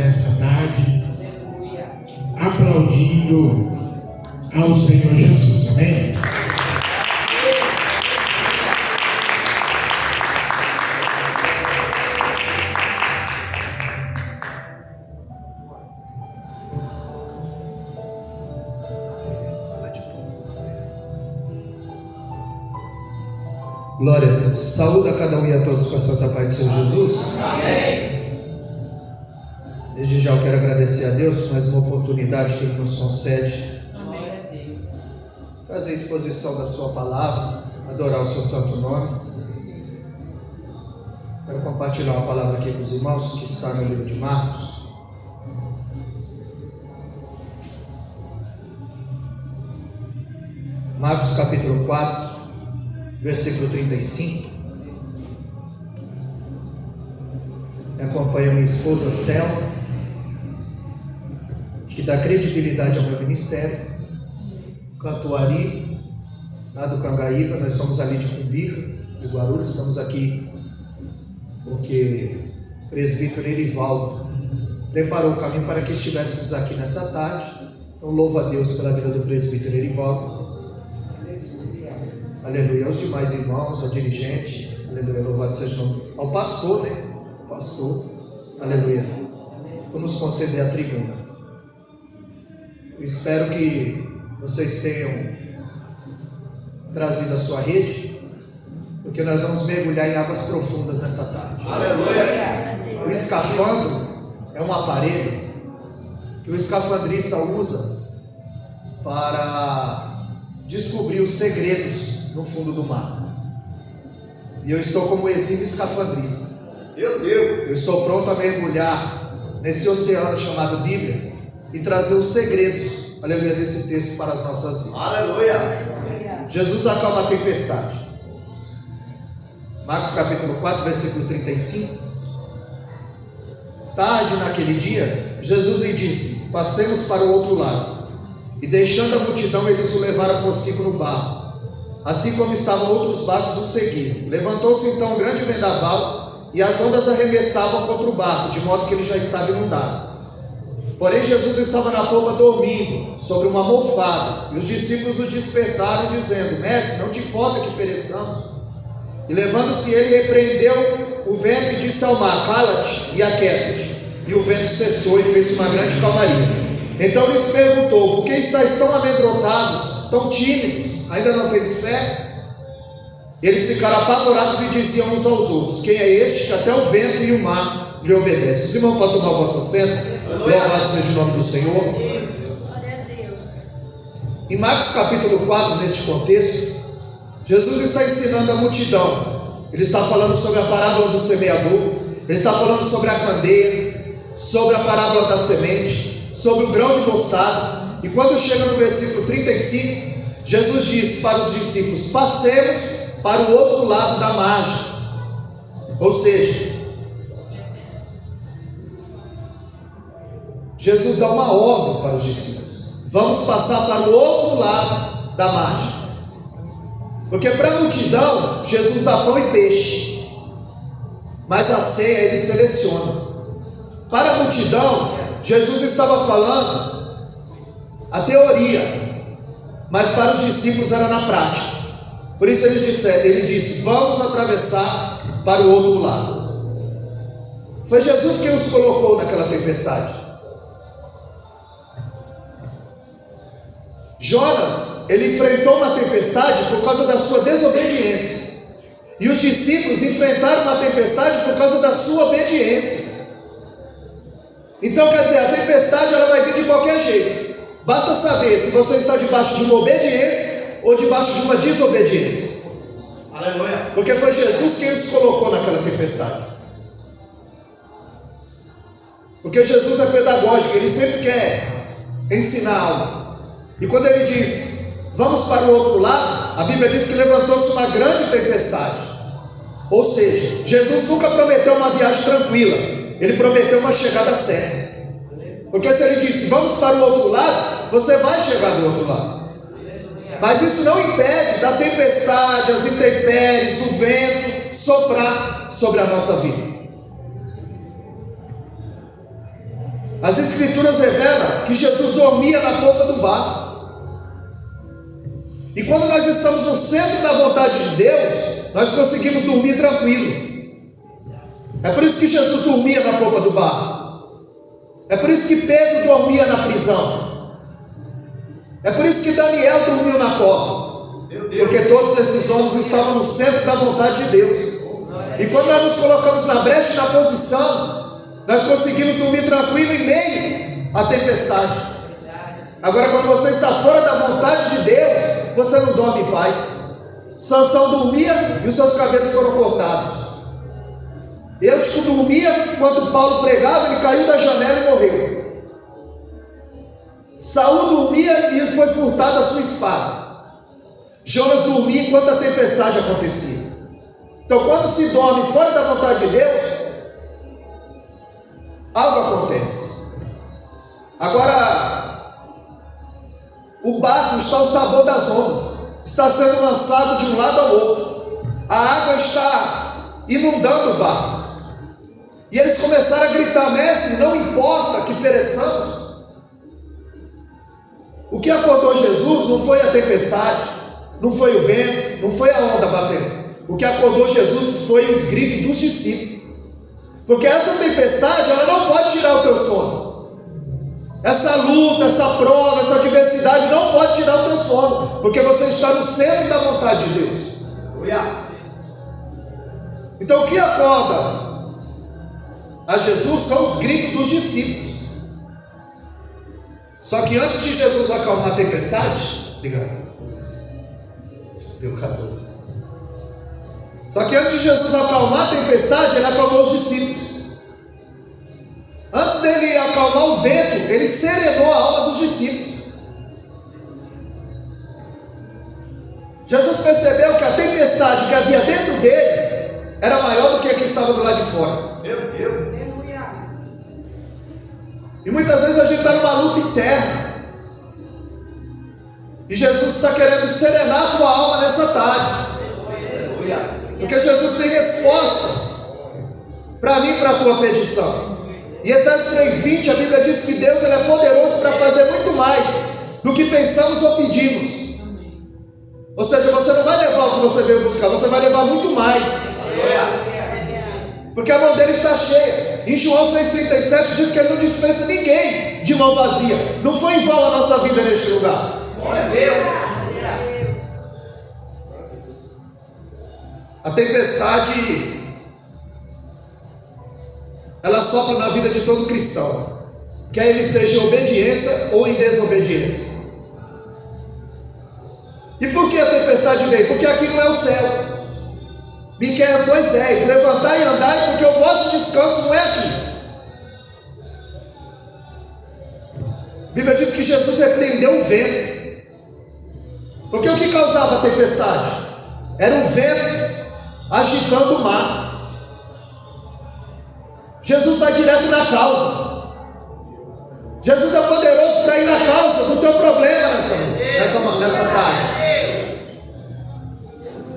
nessa tarde, aplaudindo ao Senhor Jesus, amém? Glória a Deus. Saúde a cada um e a todos com a santa paz do Senhor Jesus. Amém. Desde já eu quero agradecer a Deus por mais uma oportunidade que Ele nos concede. Amém. Fazer a exposição da sua palavra, adorar o seu santo nome. Quero compartilhar uma palavra aqui com os irmãos que está no livro de Marcos. Marcos capítulo 4, versículo 35. Acompanha minha esposa Selma, que dá credibilidade ao meu ministério. Cantuari, lá do Cangaíba, nós somos ali de Cumbica, de Guarulhos. Estamos aqui porque o presbítero Erivaldo preparou o caminho para que estivéssemos aqui nessa tarde. Então louvo a Deus pela vida do presbítero Erivaldo. Aleluia. Aos demais irmãos, ao dirigente, aleluia, louvado seja o nome, ao pastor, né? Pastor, aleluia, por nos conceder a tribuna. Eu espero que vocês tenham trazido a sua rede, porque nós vamos mergulhar em águas profundas nessa tarde. Aleluia. O escafandro é um aparelho que o escafandrista usa para descobrir os segredos no fundo do mar. E eu estou como exímio escafandrista. Meu Deus. Eu estou pronto a mergulhar nesse oceano chamado Bíblia e trazer os segredos, aleluia, desse texto para as nossas vidas. Aleluia. Jesus acalma a tempestade. Marcos capítulo 4, versículo 35. Tarde naquele dia, Jesus lhe disse: passemos para o outro lado. E deixando a multidão, eles o levaram consigo no barco, assim como estavam outros barcos o seguiam. Levantou-se então um grande vendaval, e as ondas arremessavam contra o barco, de modo que ele já estava inundado. Porém Jesus estava na popa dormindo, sobre uma almofada, e os discípulos o despertaram, dizendo: Mestre, não te importa que pereçamos? E levando-se ele, repreendeu o vento e disse ao mar: Cala-te e aquieta-te. E o vento cessou e fez uma grande calmaria. Então lhes perguntou: por que estáis tão amedrontados, tão tímidos? Ainda não tendes fé? Eles ficaram apavorados e diziam uns aos outros: quem é este que até o vento e o mar lhe obedecem? Os irmãos podem tomar o vosso assento? Louvado seja o nome do Senhor. Em Marcos capítulo 4, neste contexto, Jesus está ensinando a multidão. Ele está falando sobre a parábola do semeador, ele está falando sobre a candeia, sobre a parábola da semente, sobre o grão de mostarda. E quando chega no versículo 35, Jesus diz para os discípulos: passemos para o outro lado da margem. Ou seja, Jesus dá uma ordem para os discípulos: vamos passar para o outro lado da margem. Porque para a multidão, Jesus dá pão e peixe, mas a ceia ele seleciona. Para a multidão, Jesus estava falando a teoria, mas para os discípulos era na prática. Por isso ele disse: vamos atravessar para o outro lado. Foi Jesus quem os colocou naquela tempestade. Jonas, ele enfrentou uma tempestade por causa da sua desobediência. E os discípulos enfrentaram uma tempestade por causa da sua obediência. Então quer dizer, a tempestade ela vai vir de qualquer jeito. Basta saber se você está debaixo de uma obediência ou debaixo de uma desobediência. Aleluia. Porque foi Jesus quem os colocou naquela tempestade. Porque Jesus é pedagógico, ele sempre quer ensinar algo. E quando ele diz: vamos para o outro lado, a Bíblia diz que levantou-se uma grande tempestade. Ou seja, Jesus nunca prometeu uma viagem tranquila, ele prometeu uma chegada certa. Porque se ele disse: vamos para o outro lado, você vai chegar do outro lado. Mas isso não impede da tempestade, as intempéries, o vento soprar sobre a nossa vida. As Escrituras revelam que Jesus dormia na polpa do barco. E quando nós estamos no centro da vontade de Deus, nós conseguimos dormir tranquilo. É por isso que Jesus dormia na polpa do barco. É por isso que Pedro dormia na prisão. É por isso que Daniel dormiu na cova. Porque todos esses homens estavam no centro da vontade de Deus. E quando nós nos colocamos na brecha e na posição, nós conseguimos dormir tranquilo em meio à tempestade. Agora, quando você está fora da vontade de Deus, você não dorme em paz. Sansão dormia e os seus cabelos foram cortados. Eutico dormia, quando Paulo pregava, ele caiu da janela e morreu. Saul dormia e foi furtada a sua espada. Jonas dormia enquanto a tempestade acontecia. Então, quando se dorme fora da vontade de Deus, algo acontece. Agora, o barco está ao sabor das ondas, está sendo lançado de um lado ao outro. A água está inundando o barco. E eles começaram a gritar: mestre, não importa que pereçamos. O que acordou Jesus não foi a tempestade, não foi o vento, não foi a onda batendo. O que acordou Jesus foi os gritos dos discípulos. Porque essa tempestade, ela não pode tirar o teu sono. Essa luta, essa prova, essa adversidade não pode tirar o teu sono, porque você está no centro da vontade de Deus. Então, o que acorda a Jesus são os gritos dos discípulos. Só que antes de Jesus acalmar a tempestade, Só que antes de Jesus acalmar a tempestade, ele acalmou os discípulos. Antes dele acalmar o vento, ele serenou a alma dos discípulos. Jesus percebeu que a tempestade que havia dentro deles era maior do que a que estava do lado de fora. Meu Deus. E muitas vezes a gente está numa luta interna. E Jesus está querendo serenar a tua alma nessa tarde. Porque Jesus tem resposta para mim e para a tua petição. Em Efésios 3:20 a Bíblia diz que Deus, ele é poderoso para fazer muito mais do que pensamos ou pedimos. Ou seja, você não vai levar o que você veio buscar, você vai levar muito mais. Porque a mão dele está cheia. Em João 6,37 diz que ele não dispensa ninguém de mão vazia. Não foi em vão a nossa vida neste lugar. Glória a Deus. A tempestade, ela sopra na vida de todo cristão, quer ele esteja em obediência ou em desobediência. E por que a tempestade veio? Porque aqui não é o céu. Miqueias 2:10: levantai e andai, porque o vosso descanso não é aqui. A Bíblia diz que Jesus repreendeu o vento. Porque o que causava a tempestade? Era o vento agitando o mar. Jesus vai direto na causa. Jesus é poderoso para ir na causa do teu problema nessa tarde.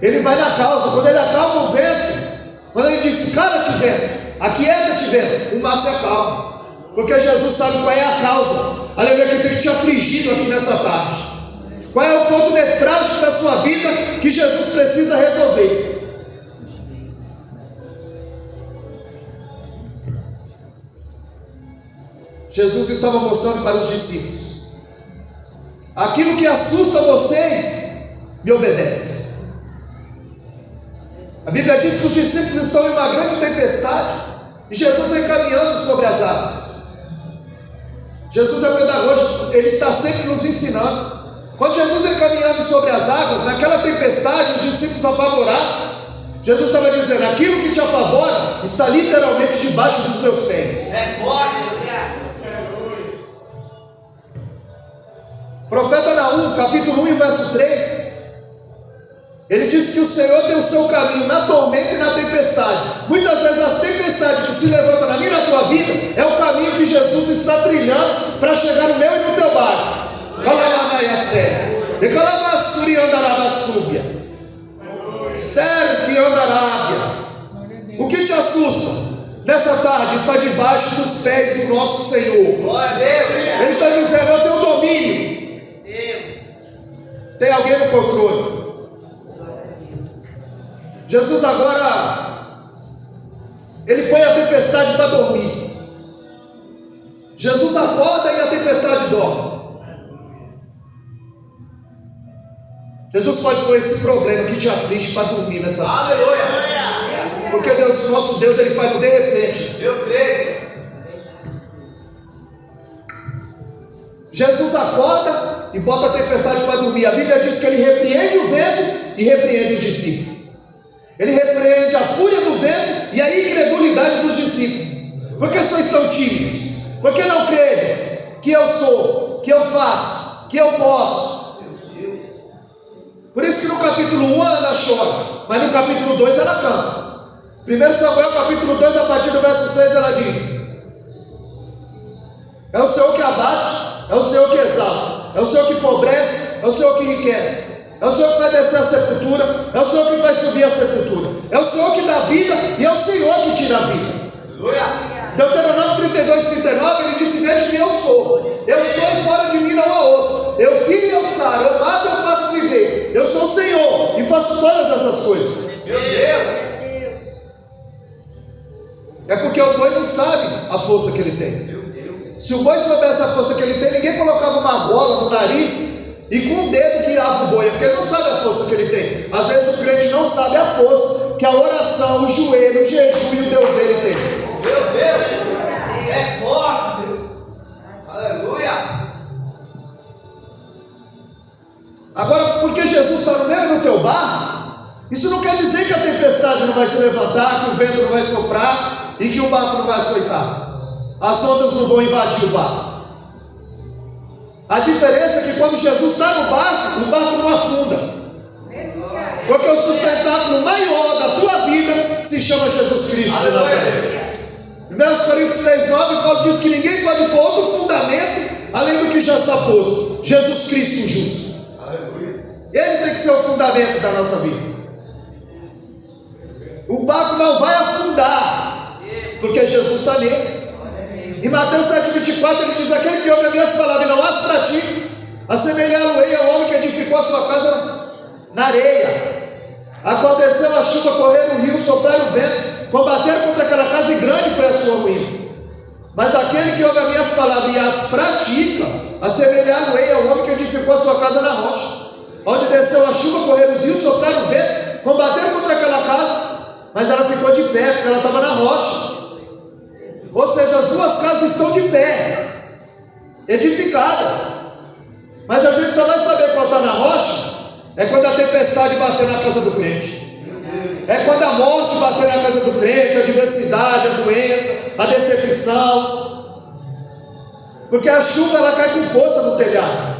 Ele vai na causa. Quando ele acalma o vento, quando ele diz: cala-te vento, aquieta-te vento, o mar se acalma. Porque Jesus sabe qual é a causa, aleluia, que tem que te afligido aqui nessa tarde. Qual é o ponto nefrágico da sua vida que Jesus precisa resolver? Jesus estava mostrando para os discípulos: aquilo que assusta vocês, me obedece. A Bíblia diz que os discípulos estão em uma grande tempestade e Jesus vem caminhando sobre as águas. Jesus é pedagógico, ele está sempre nos ensinando. Quando Jesus vem caminhando sobre as águas, naquela tempestade, os discípulos apavoraram. Jesus estava dizendo: aquilo que te apavora está literalmente debaixo dos meus pés. É forte. Profeta Naum, capítulo 1 e verso 3, ele diz que o Senhor tem o seu caminho na tormenta e na tempestade. Muitas vezes as tempestades que se levantam na minha e na tua vida é o caminho que Jesus está trilhando para chegar no meu e no teu barco. O que te assusta? nessa tarde está debaixo dos pés do nosso Senhor. Glória a Deus. Ele está dizendo: eu tenho domínio. Tem alguém no controle. Jesus agora, ele põe a tempestade para dormir. Jesus acorda e a tempestade dorme. Jesus pode pôr esse problema que te aflige para dormir nessa tarde. Aleluia. Porque Deus, nosso Deus, ele faz no de repente. Eu creio. Jesus acorda e bota a tempestade para dormir. A Bíblia diz que ele repreende o vento e repreende os discípulos. Ele repreende a fúria do vento e a incredulidade dos discípulos. Por que sois tão tímidos? Por que não credes que eu sou, que eu faço, que eu posso? Por isso que no capítulo 1 Ana chora, mas no capítulo 2 ela canta. 1 Samuel capítulo 2, a partir do verso 6, ela diz: é o Senhor que abate, é o Senhor que exalta, é o Senhor que empobrece, é o Senhor que enriquece, é o Senhor que faz descer a sepultura, é o Senhor que faz subir a sepultura, é o Senhor que dá vida e é o Senhor que tira a vida. Aleluia. Deuteronômio 32, 39, ele disse: vede que eu sou e fora de mim não há outro. Eu filho e eu saro, eu mato e eu faço viver. Eu sou o Senhor e faço todas essas coisas. Meu Deus. É porque o boi não sabe a força que ele tem. Se o boi soubesse a força que ele tem, ninguém colocava uma gola no nariz e com um dedo guiava o boi, porque ele não sabe a força que ele tem. Às vezes o crente não sabe a força que a oração, o joelho, o jejum e o Deus dele tem. Meu Deus. É forte, Deus. Aleluia. Agora, porque Jesus está no meio do teu barco, isso não quer dizer que a tempestade não vai se levantar, que o vento não vai soprar e que o barco não vai açoitar. As ondas não vão invadir o barco. A diferença é que quando Jesus está no barco, o barco não afunda. Porque o sustentáculo maior da tua vida se chama Jesus Cristo de Nazaré. 1 Coríntios 3,9, Paulo diz que ninguém pode pôr outro fundamento além do que já está posto: Jesus Cristo o justo. Aleluia. Ele tem que ser o fundamento da nossa vida. O barco não vai afundar, porque Jesus está nele. Em Mateus 7,24 ele diz: aquele que ouve as minhas palavras e não as pratica, assemelhá-lo-ei ao homem que edificou a sua casa na areia, a qual desceu a chuva, correr o rio, soprar o vento, combateram contra aquela casa e grande foi a sua ruína. Mas aquele que ouve as minhas palavras e as pratica, assemelhá-lo-ei ao homem que edificou a sua casa na rocha, onde desceu a chuva, correr os rios, soprar o vento, combateram contra aquela casa, mas ela ficou de pé, porque ela estava na rocha. Ou seja, as duas casas estão de pé, edificadas. Mas a gente só vai saber qual está na rocha é quando a tempestade bater na casa do crente. É quando a morte bater na casa do crente, a adversidade, a doença, a decepção. Porque a chuva ela cai com força no telhado.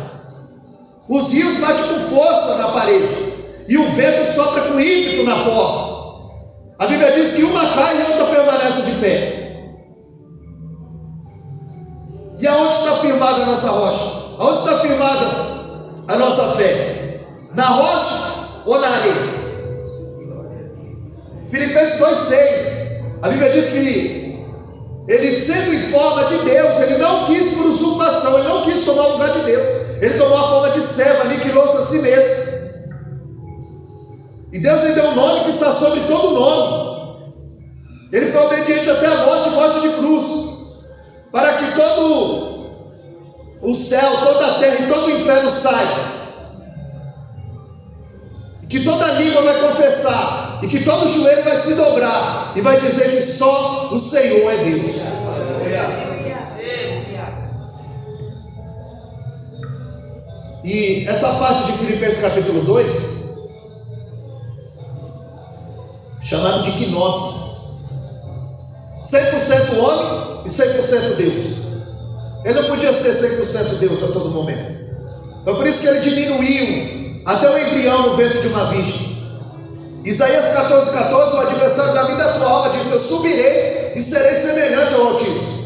Os rios batem com força na parede. E o vento sopra com ímpeto na porta. A Bíblia diz que uma cai e outra permanece de pé. E aonde está firmada a nossa rocha? Aonde está firmada a nossa fé? Na rocha ou na areia? Filipenses 2,6, a Bíblia diz que ele, sendo em forma de Deus, ele não quis por usurpação, ele não quis tomar o lugar de Deus, ele tomou a forma de servo, aniquilou-se a si mesmo. E Deus lhe deu um nome que está sobre todo nome. Ele foi obediente até a morte, morte de cruz, para que todo o céu, toda a terra e todo o inferno saibam, e que toda língua vai confessar, e que todo joelho vai se dobrar, e vai dizer que só o Senhor é Deus. E essa parte de Filipenses capítulo 2, chamado de quinoses, 100% homem e 100% Deus. Ele não podia ser 100% Deus a todo momento. Então por isso que ele diminuiu até o embrião no ventre de uma virgem. Isaías 14,14, o adversário da vida da tua alma disse: eu subirei e serei semelhante ao Altíssimo.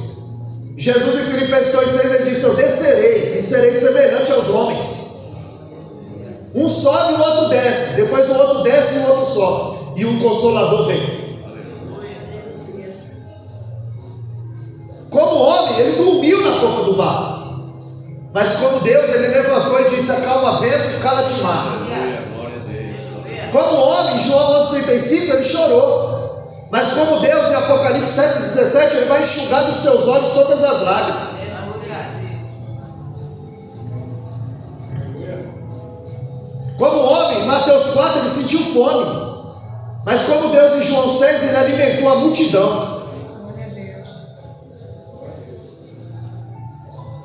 Jesus em Filipenses 2,6 ele disse: eu descerei e serei semelhante aos homens. Um sobe e o outro desce, depois o outro desce e o outro sobe, e o Consolador vem. ele dormiu na popa do barco. Mas como Deus, ele levantou e disse: acalma vento e cala-te mar. Como homem, João 11,35, ele chorou. Mas como Deus, em Apocalipse 7,17, ele vai enxugar dos teus olhos todas as lágrimas. Como homem, Mateus 4, ele sentiu fome. Mas como Deus, em João 6, ele alimentou a multidão.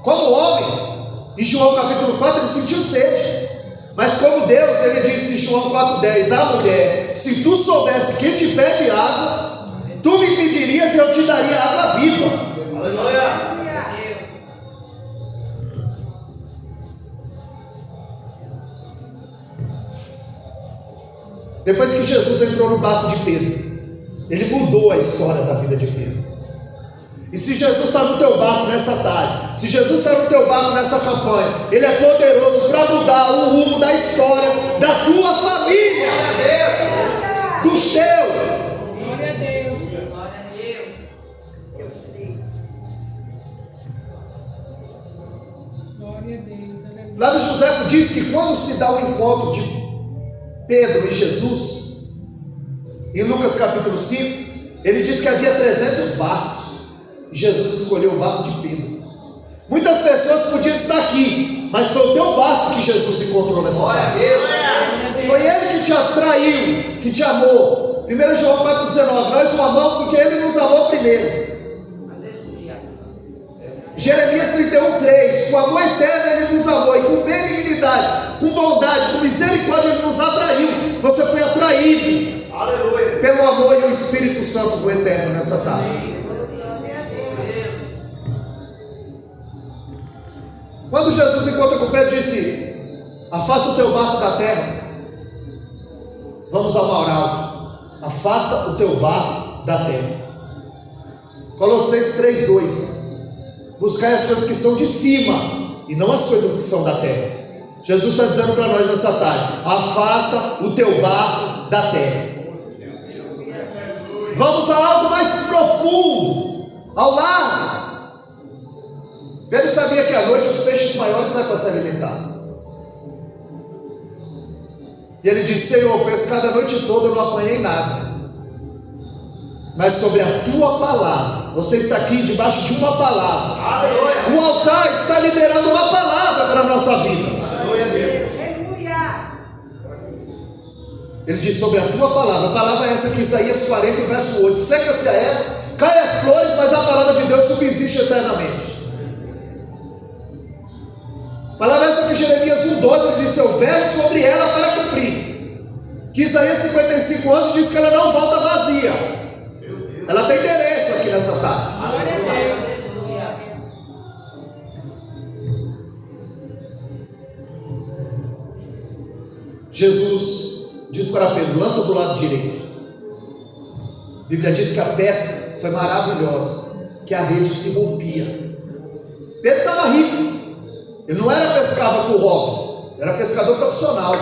Como homem, em João capítulo 4, ele sentiu sede. Mas como Deus, ele disse em João 4,10: ah, mulher, se tu soubesse quem te pede água, tu me pedirias e eu te daria água viva. Aleluia. Depois que Jesus entrou no barco de Pedro, ele mudou a história da vida de Pedro. E se Jesus está no teu barco nessa tarde, se Jesus está no teu barco nessa campanha, ele é poderoso para mudar o rumo da história da tua família, dos teus. Glória a Deus. Glória a Deus. Glória a Deus. Aleluia. Lá no Joséfo diz que quando se dá o encontro de Pedro e Jesus, em Lucas capítulo 5, ele diz que havia 300 barcos. Jesus escolheu o barco de Pedro. Muitas pessoas podiam estar aqui, mas foi o teu barco que Jesus encontrou nessa tarde. Foi ele que te atraiu, que te amou. 1 João 4,19, nós o amamos porque ele nos amou primeiro. Jeremias 31,3, com amor eterno ele nos amou, e com benignidade, com bondade, com misericórdia ele nos atraiu. Você foi atraído, Aleluia. pelo amor e o Espírito Santo do Eterno nessa tarde. Quando Jesus encontra com Pedro, disse: afasta o teu barco da terra, vamos ao mar alto. Afasta o teu barco da terra. Colossenses 3,2, buscai as coisas que são de cima e não as coisas que são da terra. Jesus está dizendo para nós nessa tarde: afasta o teu barco da terra. Vamos a algo mais profundo, ao largo. Pedro sabia que à noite os peixes maiores saem para se alimentar. E ele disse: Senhor, pescado a noite toda eu não apanhei nada, mas sobre a tua palavra. Você está aqui debaixo de uma palavra. Aleluia. O altar está liberando uma palavra para a nossa vida. Aleluia, Deus. Ele diz: sobre a tua palavra. A palavra é essa que Isaías 40, verso 8: seca-se a erva, cai as flores, mas a palavra de Deus subsiste eternamente. A palavra é essa que Jeremias 1,12 ele disse: eu velo sobre ela para cumprir. Que Isaías 55,11 diz que ela não volta vazia. Ela tem endereço aqui nessa tarde. Glória a Deus. Jesus diz para Pedro: lança do lado direito. A Bíblia diz que a pesca foi maravilhosa, que a rede se rompia. Pedro estava rico. Ele não era pescava por hobby, era pescador profissional.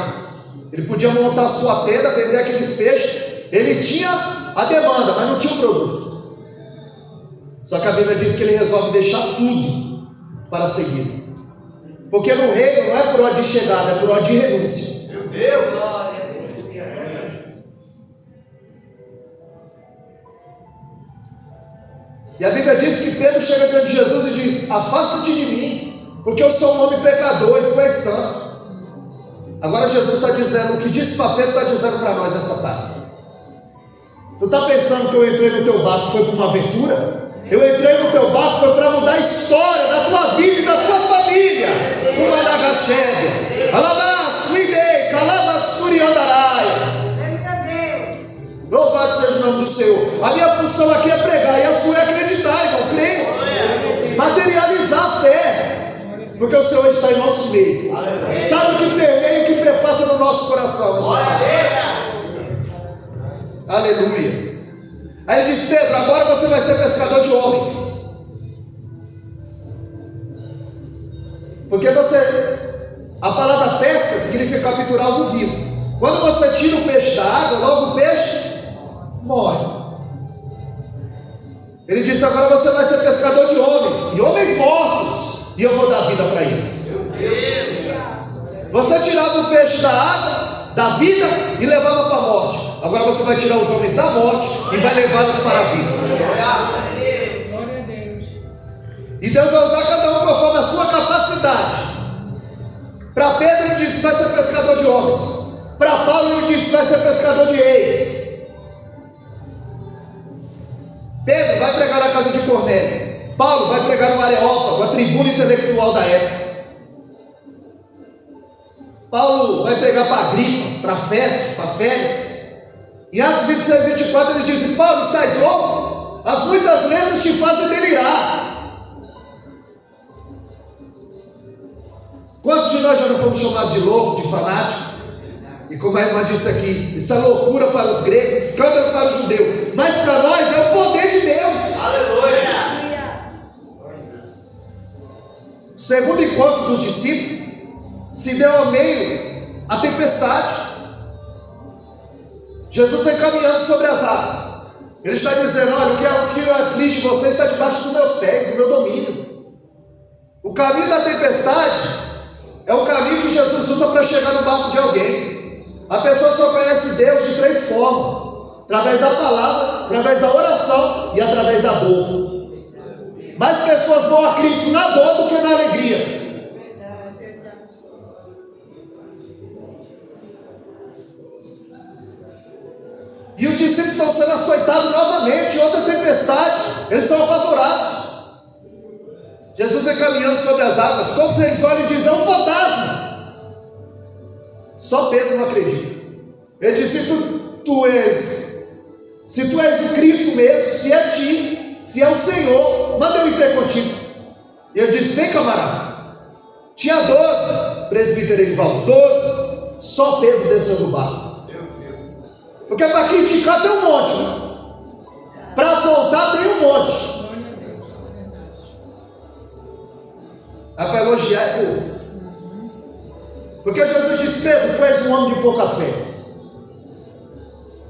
Ele podia montar a sua tenda, vender aqueles peixes. Ele tinha a demanda, mas não tinha o produto. Só que a Bíblia diz que ele resolve deixar tudo para seguir. Porque no reino não é por ordem de chegada, é por ordem de renúncia. Meu Deus. Glória a Deus. E a Bíblia diz que Pedro chega diante de Jesus e diz: afasta-te de mim, porque eu sou um homem pecador e tu és santo. Agora Jesus está dizendo, o que disse para Pedro está dizendo para nós nessa tarde. Tu está pensando que eu entrei no teu barco foi para uma aventura? Eu entrei no teu barco foi para mudar a história da tua vida e da tua família. Uma Nagachebe, Alabá, Suidei, Calava, Suriandarai. Louvado seja o nome do Senhor. A minha função aqui é pregar e a sua é acreditar, irmão, crer, materializar a fé. Porque o Senhor está em nosso meio. Sabe o que permeia e o que perpassa no nosso coração nessa tarde. Aleluia. Aí ele diz: Pedro, agora você vai ser pescador de homens. Porque a palavra pesca significa capturar algo vivo. Quando você tira o peixe da água, logo o peixe morre. Ele disse: agora você vai ser pescador de homens. e homens mortos, e eu vou dar vida para eles. Você tirava o peixe da água, da vida, e levava para a morte. Agora você vai tirar os homens da morte e vai levá-los para a vida. Glória a Deus. E Deus vai usar cada um conforme a sua capacidade. Para Pedro ele disse: vai ser pescador de homens. Para Paulo ele disse: vai ser pescador de reis. Pedro vai pregar na casa de Cornélio. Paulo vai pregar no Areópago, a tribuna intelectual da época. Paulo vai pregar para Agripa, para Festo, para Félix. Em Atos 26, 24 ele diz: Paulo, estás louco? As muitas letras te fazem delirar. Quantos de nós já não fomos chamados de louco, de fanático? E como a irmã disse aqui, isso é loucura para os gregos, escândalo para o judeu, mas para nós é o poder de Deus. Aleluia. O segundo encontro dos discípulos se deu ao meio a tempestade. Jesus vem caminhando sobre as águas. Ele está dizendo: olha, o que aflige você está debaixo dos meus pés, do meu domínio. O caminho da tempestade é o caminho que Jesus usa para chegar no barco de alguém. A pessoa só conhece Deus de três formas: através da palavra, através da oração e através da dor. Mais pessoas vão a Cristo na dor do que na alegria. E os discípulos estão sendo açoitados novamente, outra tempestade. Eles são apavorados. Jesus vem caminhando sobre as águas. Todos eles olham e dizem: é um fantasma. Só Pedro não acredita. Ele diz: se tu és o Cristo mesmo, se é ti, se é o Senhor, manda eu ir ter contigo. E ele disse: vem, camarada. Tinha 12, presbítero Edivaldo, 12. Só Pedro desceu do barco. Porque para criticar tem um monte, né? Para apontar tem um monte. Mas para elogiar é pouco. Porque Jesus disse: Pedro, tu és um homem de pouca fé.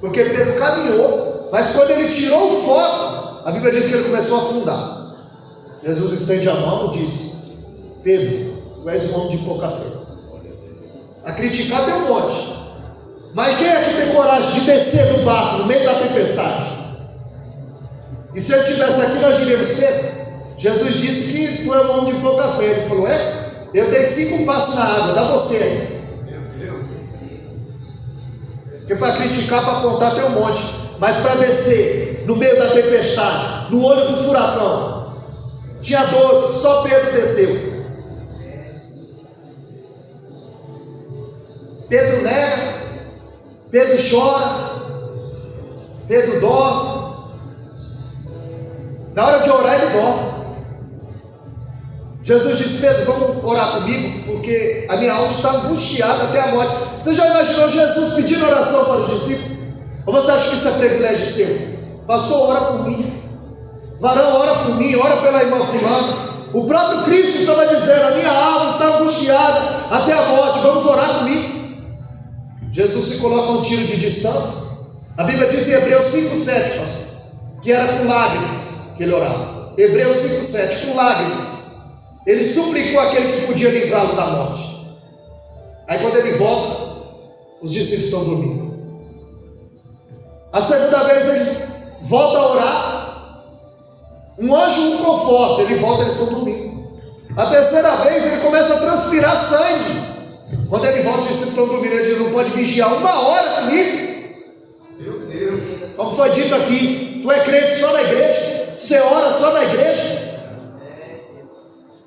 Porque Pedro caminhou, mas quando ele tirou o foco, a Bíblia diz que ele começou a afundar. Jesus estende a mão e disse: Pedro, tu és um homem de pouca fé. A criticar tem um monte. Mas quem é que tem coragem de descer do barco no meio da tempestade? E se ele estivesse aqui, nós diríamos: Pedro, Jesus disse que tu é um homem de pouca fé. Ele falou: é? Eu dei 5 passos na água, dá você aí. Porque para criticar, para apontar tem um monte. Mas para descer no meio da tempestade, no olho do furacão, tinha 12, só Pedro desceu. Pedro nega, Pedro chora, Pedro dorme. Na hora de orar ele dorme. Jesus disse: Pedro, vamos orar comigo, porque a minha alma está angustiada até a morte. Você já imaginou Jesus pedindo oração para os discípulos? Ou você acha que isso é privilégio seu? Pastor, ora por mim. Varão, ora por mim, ora pela irmã fulana. O próprio Cristo estava dizendo: a minha alma está angustiada até a morte, vamos orar comigo. Jesus se coloca a um tiro de distância. A Bíblia diz em Hebreus 5,7, pastor, que era com lágrimas que ele orava. Hebreus 5,7, com lágrimas. Ele suplicou aquele que podia livrá-lo da morte. Aí quando ele volta, os discípulos estão dormindo. A segunda vez ele volta a orar, um anjo o conforta, ele volta, eles estão dormindo. A terceira vez ele começa a transpirar sangue. Quando ele volta, os discípulos estão dormindo. Ele diz: não pode vigiar 1 hora comigo? Meu Deus. Como foi dito aqui, tu é crente só na igreja? Você ora só na igreja?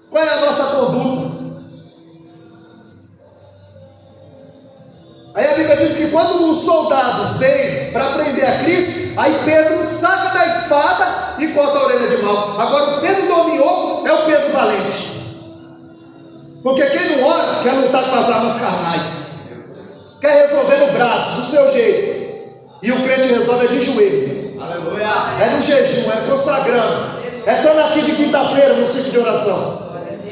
Qual é a nossa conduta? Aí a Bíblia diz que quando os soldados vêm para prender a Cristo, aí Pedro saca da espada e corta a orelha de mal. Agora o Pedro dorminhoco é o Pedro valente. Porque quem não ora quer lutar com as armas carnais, quer resolver no braço, do seu jeito. E o crente resolve de joelho. Aleluia. É no jejum, é consagrando, é estando aqui de quinta-feira no ciclo de oração,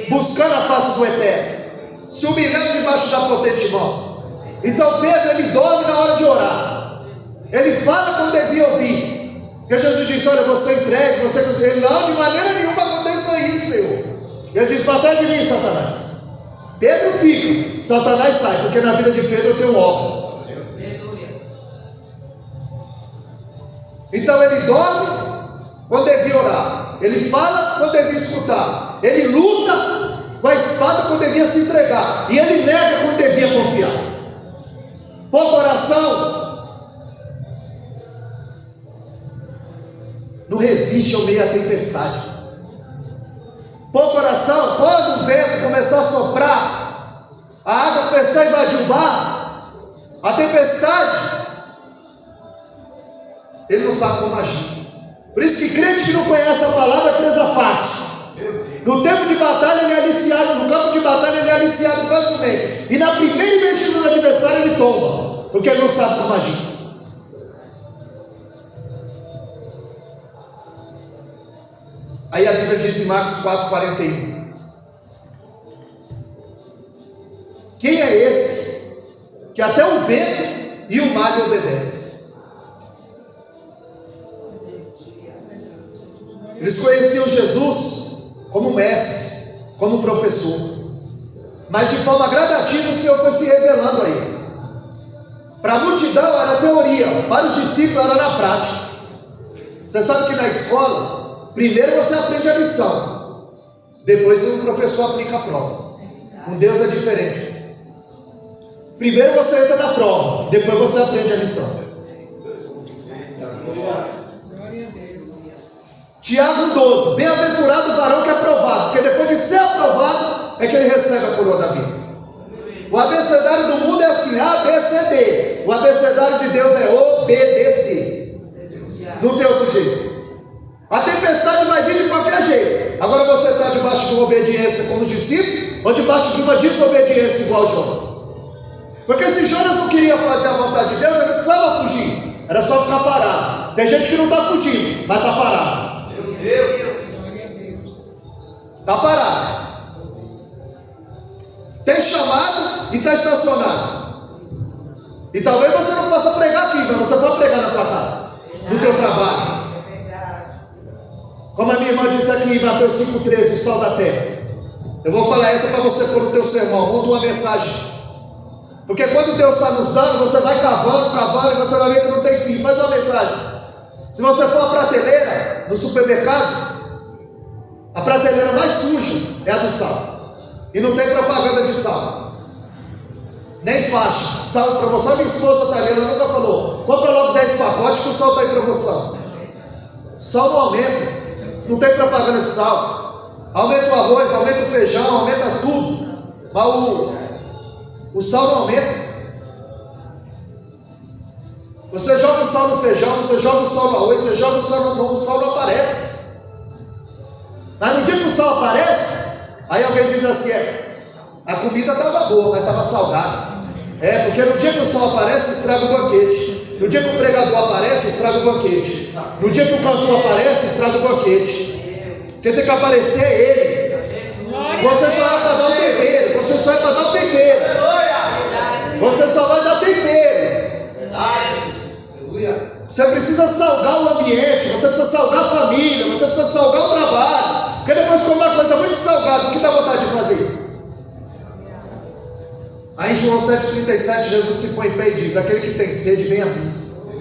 buscando a face do Eterno, se humilhando debaixo da potente mão. Então Pedro, ele dorme na hora de orar, ele fala quando devia ouvir. Porque Jesus disse: olha, você entregue, você... Ele: não, de maneira nenhuma aconteça isso, Senhor. Ele diz: para trás de mim, Satanás. Pedro fica, Satanás sai, porque na vida de Pedro eu tenho obra. Então ele dorme quando devia orar, ele fala quando devia escutar, ele luta com a espada quando devia se entregar, e ele nega quando devia confiar. Pouca oração não resiste ao meio à tempestade. Pouca oração, quando o vento começar a soprar, a água começar a invadir o barco, a tempestade, ele não sabe como agir. Por isso que crente que não conhece a palavra é presa fácil. No tempo de batalha ele é aliciado, no campo de batalha ele é aliciado facilmente, e na primeira investida do adversário ele tomba, porque ele não sabe como agir. Aí a Bíblia diz em Marcos 4,41: quem é esse que até o vento e o mar lhe obedecem? Eles conheciam Jesus como mestre, como professor, mas de forma gradativa o Senhor foi se revelando a eles. Para a multidão era teoria, para os discípulos era na prática. Você sabe que na escola, primeiro você aprende a lição, depois o professor aplica a prova. Com Deus é diferente. Primeiro você entra na prova, depois você aprende a lição. Tiago 12, bem-aventurado o varão que é aprovado, porque depois de ser aprovado é que ele recebe a coroa da vida. O abecedário do mundo é assim, A, B, C, D. O abecedário de Deus é obedecer. Não tem outro jeito. A tempestade vai vir de qualquer jeito. Agora você está debaixo de uma obediência como discípulo, ou debaixo de uma desobediência igual Jonas. Porque se Jonas não queria fazer a vontade de Deus, ele precisava fugir, era só ficar parado. Tem gente que não está fugindo, mas está parado. Está parado. Tem chamado e está estacionado. E talvez você não possa pregar aqui, mas você pode pregar na tua casa, no teu trabalho. Como a minha irmã disse aqui em Mateus 5,13, o sal da terra. Eu vou falar essa para você pôr no teu sermão. Monta uma mensagem. Porque quando Deus está nos dando, você vai cavando e você vai ver que não tem fim. Faz uma mensagem. Se você for à prateleira no supermercado, a prateleira mais suja é a do sal. E não tem propaganda de sal, nem faixa, sal em promoção. Minha esposa está ali, ela nunca falou: compra logo 10 pacotes que o sal está em promoção. Sal não aumenta, não tem propaganda de sal. Aumenta o arroz, aumenta o feijão, aumenta tudo, mas o sal não aumenta. Você joga o sal no feijão, você joga o sal no arroz, você joga o sal não aparece. Mas no dia que o sal aparece, aí alguém diz assim: a comida estava boa, mas estava salgada. Porque no dia que o sal aparece, estraga o banquete. No dia que o pregador aparece, estraga o banquete. No dia que o cantor aparece, estraga o banquete. Quem tem que aparecer é ele. Você só vai para dar o tempero. Você só é para dar o tempero. Você só vai dar tempero. Você precisa salgar o ambiente, você precisa salgar a família, você precisa salgar o trabalho. Porque depois que uma coisa muito salgada, o que dá vontade de fazer? Aí em João 7,37 Jesus se põe em pé e diz: aquele que tem sede, vem a mim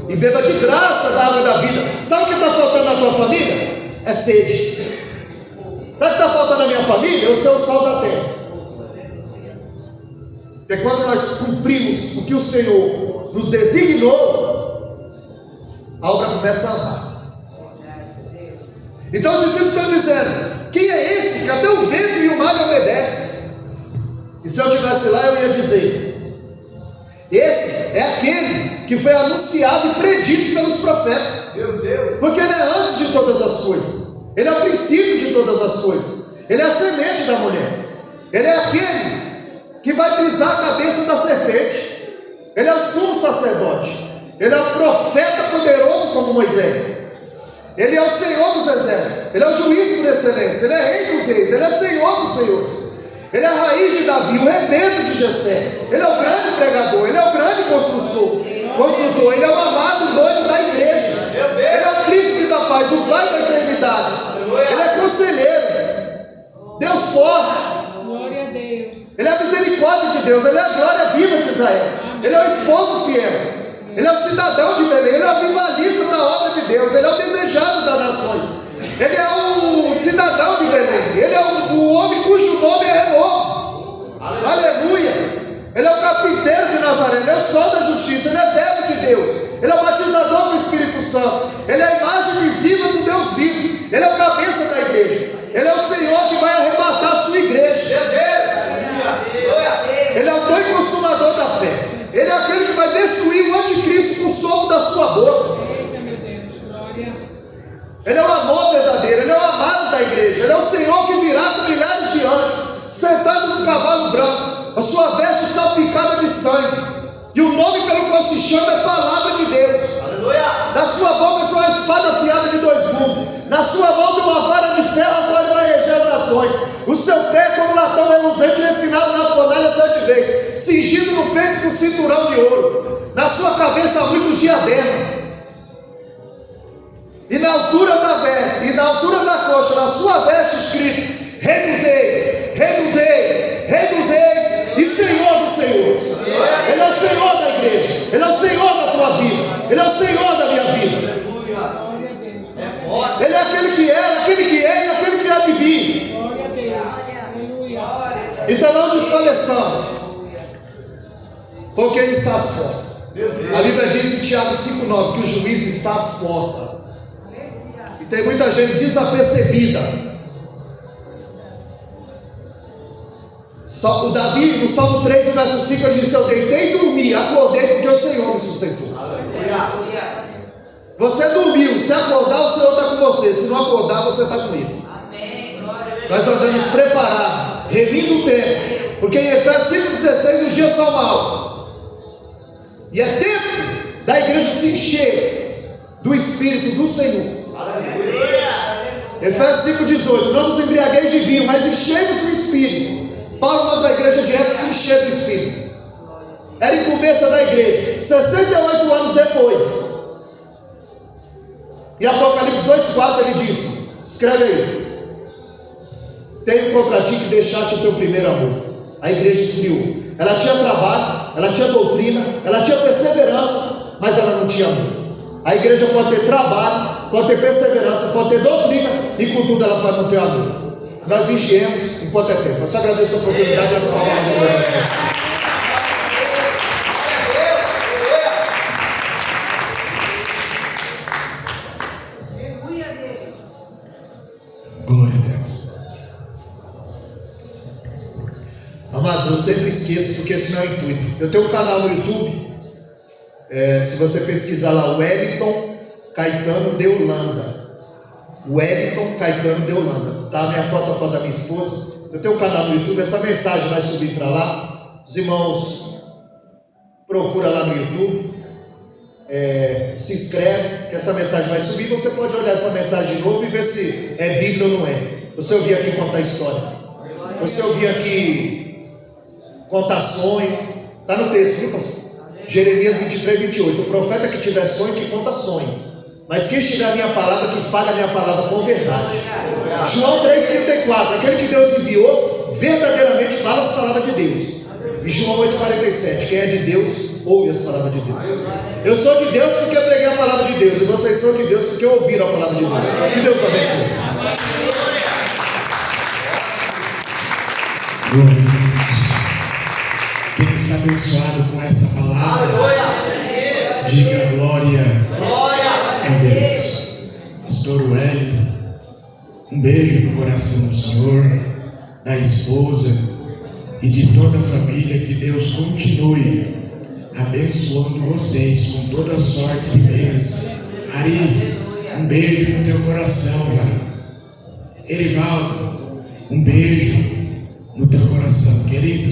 e beba de graça da água da vida. Sabe o que está faltando na tua família? É sede. Sabe o que está faltando na minha família? Eu sou o sal da terra. Porque quando nós cumprimos o que o Senhor nos designou, a obra começa a andar. Então os discípulos estão dizendo: quem é esse que até o vento e o mar lhe obedecem? E se eu estivesse lá, eu ia dizer: esse é aquele que foi anunciado e predito pelos profetas. Meu Deus. Porque ele é antes de todas as coisas, ele é o princípio de todas as coisas, ele é a semente da mulher, ele é aquele que vai pisar a cabeça da serpente, ele é o sumo sacerdote, ele é o profeta poderoso como Moisés, ele é o Senhor dos exércitos, ele é o juiz por excelência, ele é rei dos reis, ele é Senhor dos senhores, ele é a raiz de Davi, o rebento de Jessé, ele é o grande pregador, ele é o grande construtor, ele é o amado noivo da igreja, ele é o príncipe da paz, o pai da eternidade, ele é conselheiro, Deus forte. Glória a Deus. Ele é a misericórdia de Deus, Ele é a glória viva de Israel, Ele é o esposo fiel, Ele é o cidadão de Belém, Ele é o avivalista da obra de Deus, Ele é o desejado das nações, Ele é o cidadão de Belém, Ele é o homem cujo nome é renovo. Aleluia. Ele é o carpinteiro de Nazaré, Ele é o sol da justiça, Ele é verbo de Deus, Ele é o batizador do Espírito Santo, Ele é a imagem visível do Deus vivo, Ele é o cabeça da igreja, Ele é o Senhor que vai arrebatar a sua igreja. Ele é o dono e consumador da fé. Ele é aquele que vai destruir o anticristo com o sopro da sua boca. Eita, meu Deus, glória. Ele é o amor verdadeiro, Ele é o amado da igreja, Ele é o Senhor que virá com milhares de anjos, sentado num cavalo branco, a sua veste salpicada de sangue, e o nome pelo qual se chama é Palavra de Deus. Na sua boca são uma espada afiada de 2 gumes, na sua mão tem uma vara de ferro a qual ele vai reger as nações. O seu pé é como latão reluzente refinado na fornalha 7 vezes, cingido no peito com cinturão de ouro, na sua cabeça há muitos diademas, e na altura da veste, e na altura da coxa, na sua veste escrito: Rei dos reis, Rei dos reis, Rei dos reis e Senhor dos senhores. Ele é o Senhor da igreja, Ele é o Senhor da tua vida, Ele é o Senhor da minha vida. Ele é aquele que era, aquele que é e aquele que há de vir. Glória a Deus. Aleluia. Então não desfaleçamos, porque Ele está às portas. A Bíblia diz em Tiago 5,9 que o juiz está às portas. E tem muita gente desapercebida. O Davi, no Salmo 3, no verso 5, ele disse: eu deitei e dormi, acordei porque o Senhor me sustentou. Você dormiu, se acordar o Senhor está com você, se não acordar você está com Ele. Nós andamos preparados, remindo o tempo, porque em Efésios 5,16 os dias são maus, e é tempo da igreja se encher do Espírito do Senhor. Efésios 5,18: não vos embriagueis de vinho, mas enchei-vos do Espírito. Paulo mandou a igreja de Éfeso se encher do Espírito. Era incumbência da igreja. 68 anos depois, em Apocalipse 2,4 ele disse, escreve aí: tenho contra ti que deixaste o teu primeiro amor. A igreja esfriou. Ela tinha trabalho, ela tinha doutrina, ela tinha perseverança, mas ela não tinha amor. A igreja pode ter trabalho, pode ter perseverança, pode ter doutrina, e contudo ela pode não ter amor. Nós vigiemos enquanto é tempo. Eu só agradeço a oportunidade e essa palavra de agradecer. Glória a Deus. Amados, eu sempre esqueço porque esse não é o intuito. Eu tenho um canal no YouTube, se você pesquisar lá, Wellington Caetano de Holanda. Wellington Caetano de Holanda. Tá? A minha foto, a foto da minha esposa. Eu tenho um canal no YouTube, essa mensagem vai subir para lá. Os irmãos procura lá no YouTube, se inscreve, que essa mensagem vai subir. Você pode olhar essa mensagem de novo e ver se é Bíblia ou não é. Você ouvir aqui contar história, você ouvir aqui contar sonho. Está no texto, viu, pastor? Jeremias 23:28. O profeta que tiver sonho, que conta sonho. Mas quem estiver a minha palavra, que fale a minha palavra com verdade. João 3,34. Aquele que Deus enviou, verdadeiramente fala as palavras de Deus. E João 8,47. Quem é de Deus, ouve as palavras de Deus. Eu sou de Deus porque preguei a palavra de Deus. E vocês são de Deus porque ouviram a palavra de Deus. Que Deus abençoe. Glória a Deus. Quem está abençoado com esta palavra, diga glória a Deus. Pastor Wellington, um beijo no coração do Senhor, da esposa e de toda a família. Que Deus continue abençoando vocês com toda sorte de bênção. Ari, um beijo no teu coração, Ari. Erivaldo, um beijo no teu coração, querido.